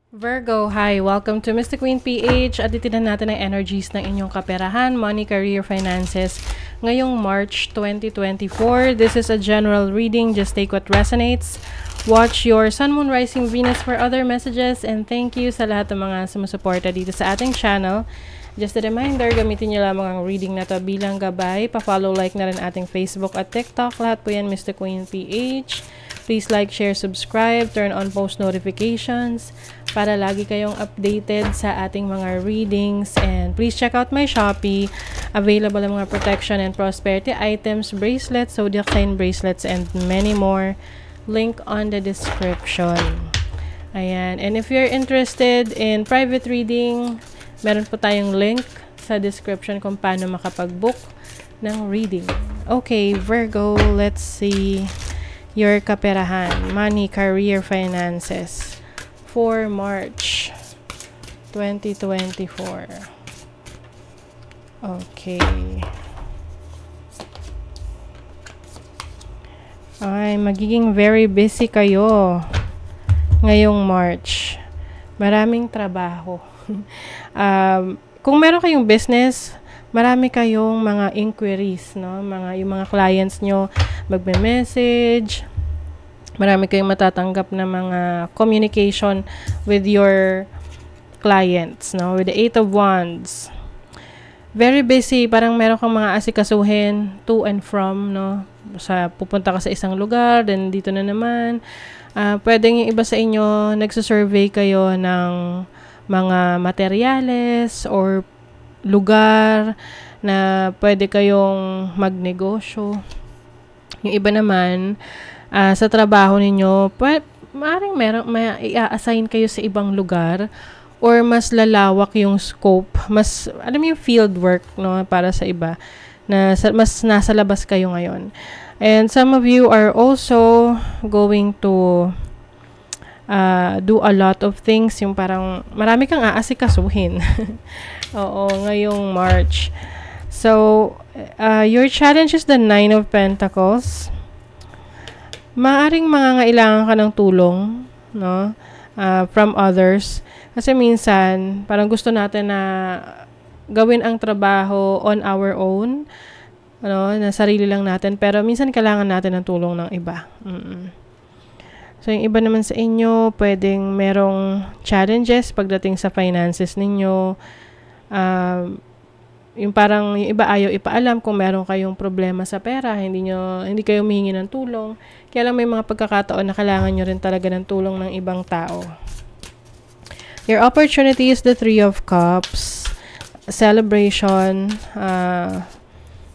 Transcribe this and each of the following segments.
Virgo, hi! Welcome to Mystic Queen PH at itinan natin ang energies ng inyong kaperahan, money, career, finances ngayong March 2024. This is a general reading. Just take what resonates. Watch your Sun, Moon, Rising, Venus for other messages, and thank you sa lahat ng mga sumusuporta dito sa ating channel. Just a reminder, gamitin nyo lamang ang reading na to bilang gabay. Pa-follow, like na rin ating Facebook at TikTok. Lahat po yan Mystic Queen PH. Please like, share, subscribe, turn on post notifications para lagi kayong updated sa ating mga readings. And please check out my Shopee. Available ang mga protection and prosperity items, bracelets, zodiac sign bracelets, and many more. Link on the description. Ayan. And if you're interested in private reading, meron po tayong link sa description kung paano makapag-book ng reading. Okay, Virgo, let's see your kaperahan, money, career, finances for March 2024. Okay. Ay, magiging very busy kayo ngayong March. Maraming trabaho. Kung meron kayong business, marami kayong mga inquiries, no? Yung mga clients nyo magme-message. Marami kayong matatanggap na mga communication with your clients, no? With the Eight of Wands. Very busy, parang meron kang mga asikasuhin to and from, no? Pupunta ka sa isang lugar, then dito na naman. Pwedeng yung iba sa inyo, nagsasurvey kayo ng mga materyales or lugar na pwede kayong magnegosyo. Yung iba naman, sa trabaho ninyo, maaaring may i-assign kayo sa ibang lugar or mas lalawak yung scope, mas, alam mo yung field work, no, para sa iba, na mas nasa labas kayo ngayon. And some of you are also going to do a lot of things, yung parang marami kang aasikasuhin. Oo, ngayong March. So, your challenge is the Nine of Pentacles. Maaring mangangailangan ka ng tulong, no? From others. Kasi minsan, parang gusto natin na gawin ang trabaho on our own, ano, na sarili lang natin. Pero minsan kailangan natin ng tulong ng iba. So, yung iba naman sa inyo, pwedeng merong challenges pagdating sa finances ninyo. Yung parang yung iba ayaw ipaalam kung meron kayong problema sa pera, hindi kayo humihingi ng tulong. Kaya lang may mga pagkakataon na kailangan nyo rin talaga ng tulong ng ibang tao. Your opportunity is the Three of Cups. Celebration.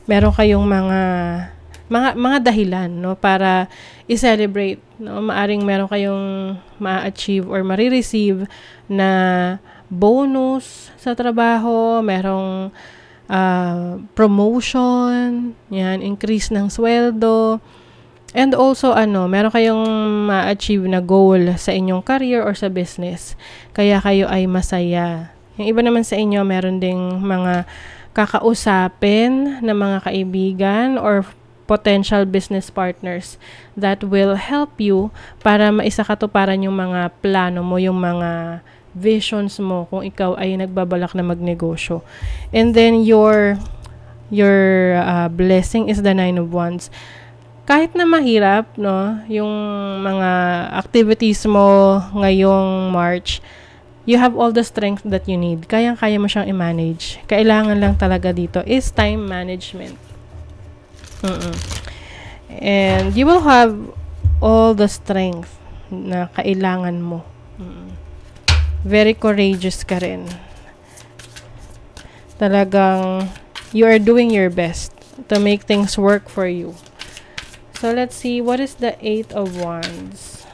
Meron kayong mga dahilan, no, para i-celebrate, no? Maaring meron kayong ma-achieve or ma-receive na bonus sa trabaho, merong promotion, yan, increase ng sweldo, and also meron kayong ma-achieve na goal sa inyong career or sa business, kaya kayo ay masaya. Yung iba naman sa inyo, meron ding mga kakausapin na mga kaibigan or potential business partners that will help you para maisakatuparan yung mga plano mo, yung mga visions mo kung ikaw ay nagbabalak na magnegosyo. And then your blessing is the Nine of Wands. Kahit na mahirap, no, yung mga activities mo ngayong March, you have all the strength that you need. Kayang-kaya mo siyang i-manage. Kailangan lang talaga dito is time management. And you will have all the strength na kailangan mo. Very courageous ka rin. Talagang you are doing your best to make things work for you. So let's see, what is the Eight of Wands?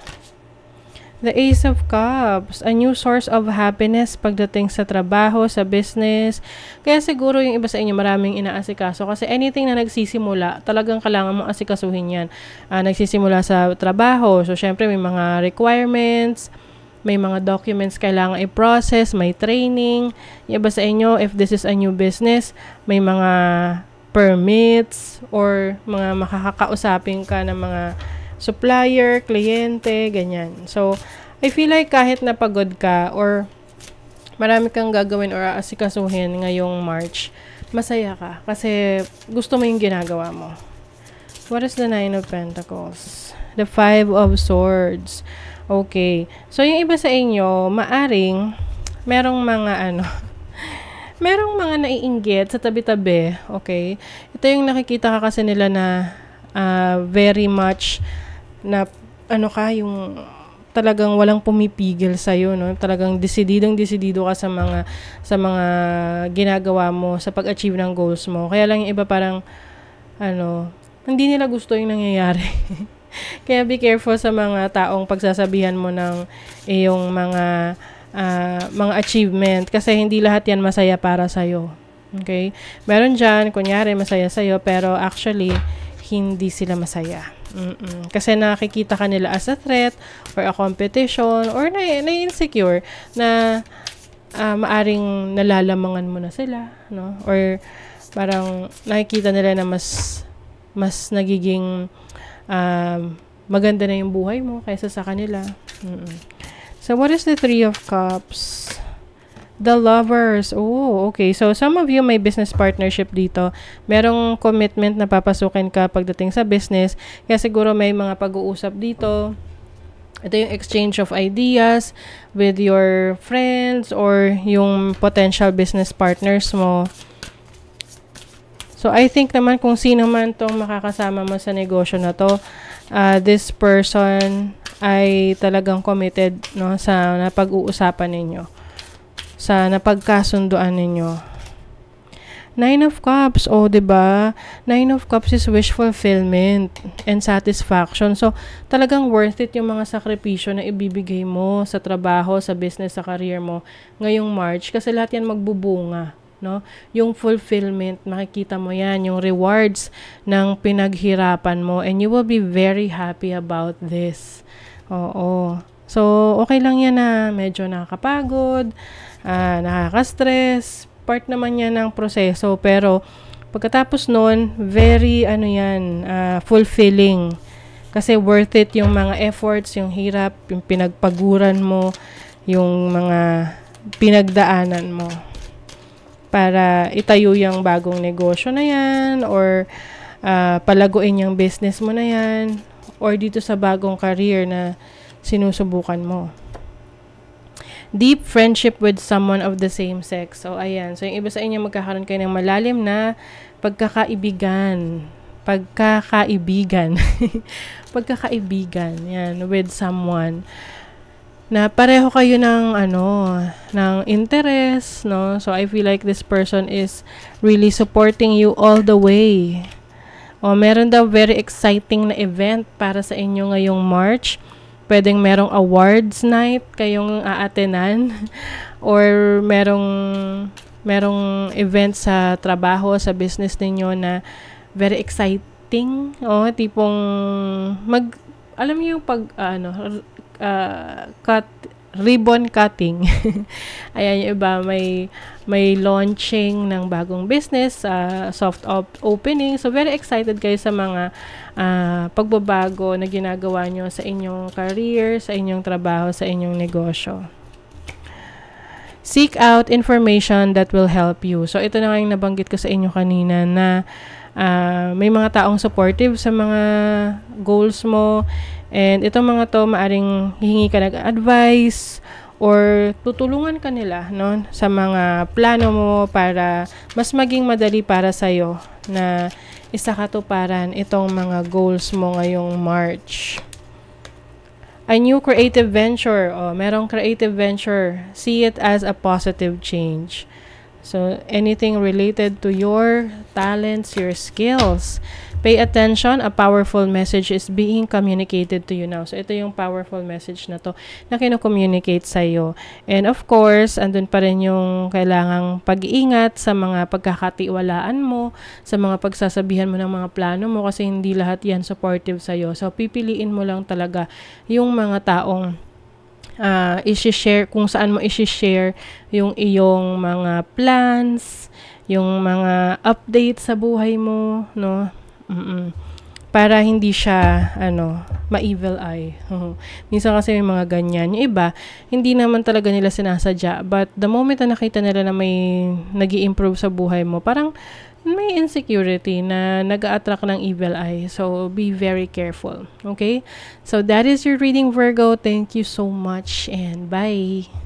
The Ace of Cups, a new source of happiness pagdating sa trabaho, sa business. Kaya siguro yung iba sa inyo maraming inaasikaso kasi anything na nagsisimula, talagang kailangan mong asikasuhin yan. Nagsisimula sa trabaho, so syempre may mga requirements, may mga documents kailangan i-process, may training. Yung iba sa inyo, if this is a new business, may mga permits or mga makakausapin ka ng mga supplier, kliyente, ganyan. So, I feel like kahit napagod ka or marami kang gagawin or aasikasuhin ngayong March, masaya ka kasi gusto mo yung ginagawa mo. What is the Nine of Pentacles? The Five of Swords. Okay. So, yung iba sa inyo, maaring merong mga merong mga naiinggit sa tabi-tabi. Okay? Ito yung nakikita ka kasi nila na very much na yung talagang walang pumipigil sa iyo, no? Talagang desididong-desidido ka sa mga ginagawa mo sa pag-achieve ng goals mo. Kaya lang yung iba parang hindi nila gusto yung nangyayari. Kaya be careful sa mga taong pagsasabihan mo ng iyong mga achievement kasi hindi lahat yan masaya para sa iyo. Okay? Meron diyan kunyari masaya sa iyo pero actually hindi sila masaya. Kasi nakikita ka nila as a threat or a competition or na-insecure na maaring nalalamangan mo na sila, no? Or parang nakikita nila na mas nagiging maganda na yung buhay mo kaysa sa kanila. So what is the Three of Cups? The Lovers. Oh, okay. So, some of you may business partnership dito. Merong commitment na papasukin ka pagdating sa business. Kaya siguro may mga pag-uusap dito. Ito yung exchange of ideas with your friends or yung potential business partners mo. So, I think naman kung sino man tong makakasama mo sa negosyo na to, this person ay talagang committed, no, sa napag-uusapan ninyo. Sa napagkasunduan ninyo. Nine of Cups, diba? Nine of Cups is wish fulfillment and satisfaction. So, talagang worth it yung mga sakripisyo na ibibigay mo sa trabaho, sa business, sa career mo ngayong March. Kasi lahat yan magbubunga, no? Yung fulfillment, makikita mo yan, yung rewards ng pinaghirapan mo and you will be very happy about this. Oo. So, okay lang yan na medyo nakakapagod, nakaka-stress, part naman yan ng proseso, pero pagkatapos nun, very fulfilling kasi worth it yung mga efforts, yung hirap, yung pinagpaguran mo, yung mga pinagdaanan mo para itayo yung bagong negosyo na yan or palaguin yung business mo na yan or dito sa bagong career na sinusubukan mo. Deep friendship with someone of the same sex. So, ayan. So, yung iba sa inyo magkakaroon kayo ng malalim na pagkakaibigan. Pagkakaibigan. Yan. With someone. Na pareho kayo ng, ng interest, no? So, I feel like this person is really supporting you all the way. Meron daw very exciting na event para sa inyo ngayong March. Pwedeng merong awards night kayong aatenan or merong event sa trabaho, sa business ninyo na very exciting. Tipong alam niyo yung ribbon cutting. Ayan, yung iba may launching ng bagong business, soft opening. So, very excited kayo sa mga pagbabago na ginagawa nyo sa inyong career, sa inyong trabaho, sa inyong negosyo. Seek out information that will help you. So, ito na nga yung nabanggit ko sa inyo kanina na may mga taong supportive sa mga goals mo. And itong mga to, maaring hihingi ka ng advice or tutulungan ka nila, no, sa mga plano mo para mas maging madali para sa'yo na isakatuparan itong mga goals mo ngayong March. A new creative venture. Merong creative venture. See it as a positive change. So, anything related to your talents, your skills. Pay attention, a powerful message is being communicated to you now. So, ito yung powerful message na to na kino-communicate sa'yo. And of course, andun pa rin yung kailangang pag-iingat sa mga pagkakatiwalaan mo, sa mga pagsasabihan mo ng mga plano mo kasi hindi lahat yan supportive sa'yo. So, pipiliin mo lang talaga yung mga taong i-share, kung saan mo i-share yung iyong mga plans, yung mga update sa buhay mo, no? para hindi siya, ma-evil eye. Minsan kasi may mga ganyan. Yung iba, hindi naman talaga nila sinasadya. But the moment na nakita nila na may nag-i-improve sa buhay mo, parang may insecurity na nag-a-attract ng evil eye. So, be very careful. Okay? So, that is your reading, Virgo. Thank you so much and bye!